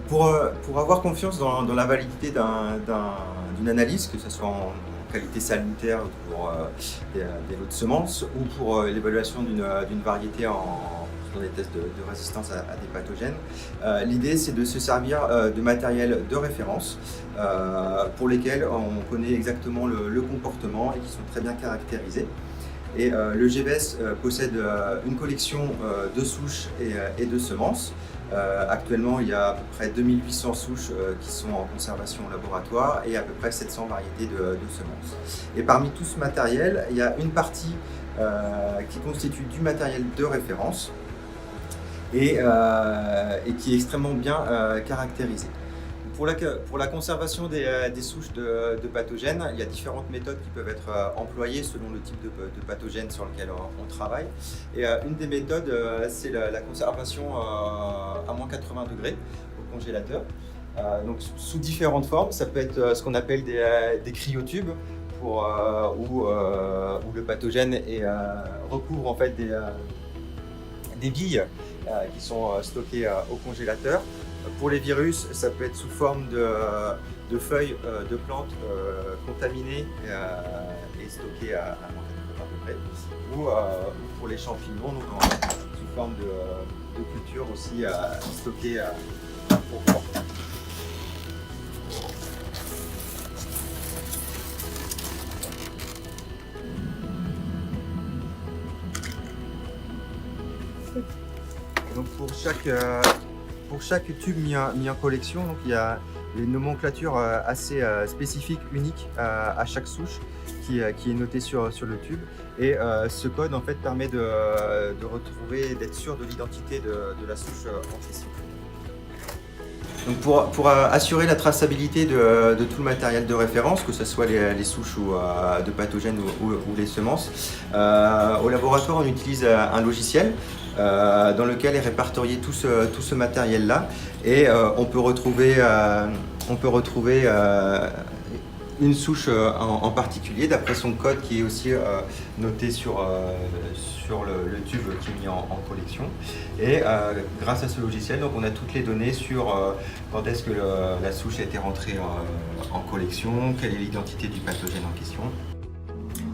Pour avoir confiance dans la validité d'une analyse, que ce soit en qualité sanitaire pour des lots de semences ou pour l'évaluation d'une variété dans des tests de résistance à des pathogènes, l'idée c'est de se servir de matériel de référence pour lesquels on connaît exactement le comportement et qui sont très bien caractérisés. Et le GBS possède une collection de souches et de semences. Actuellement, il y a à peu près 2800 souches qui sont en conservation au laboratoire et à peu près 700 variétés de semences. Et parmi tout ce matériel, il y a une partie qui constitue du matériel de référence et qui est extrêmement bien caractérisé. Pour la conservation des souches de pathogènes, il y a différentes méthodes qui peuvent être employées selon le type de pathogène sur lequel on travaille. Et une des méthodes, c'est la conservation à moins 80 degrés au congélateur. Donc sous différentes formes, ça peut être ce qu'on appelle des cryotubes où le pathogène recouvre en fait des billes qui sont stockées au congélateur. Pour les virus, ça peut être sous forme de feuilles de plantes contaminées et stockées à moins 80 degrés. Ou pour les champignons, donc sous forme de culture aussi stockées à four froid. Donc pour chaque tube mis en collection, donc il y a une nomenclature assez spécifique, unique à chaque souche qui est notée sur le tube. Et ce code en fait permet de retrouver, d'être sûr de l'identité de la souche en question. Donc pour assurer la traçabilité de tout le matériel de référence, que ce soit les souches de pathogènes ou les semences, au laboratoire on utilise un logiciel dans lequel est répertorié tout ce matériel-là et on peut retrouver une souche en particulier d'après son code qui est aussi noté sur le tube qui est mis en collection. Et grâce à ce logiciel, donc, on a toutes les données sur quand est-ce que la souche a été rentrée en collection, quelle est l'identité du pathogène en question.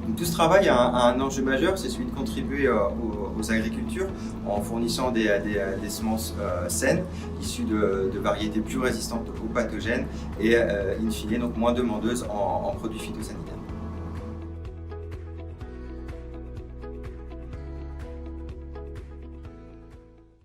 Donc, tout ce travail a un enjeu majeur, c'est celui de contribuer aux agricultures en fournissant des semences saines, issues de variétés plus résistantes aux pathogènes et in fine donc moins demandeuses en produits phytosanitaires.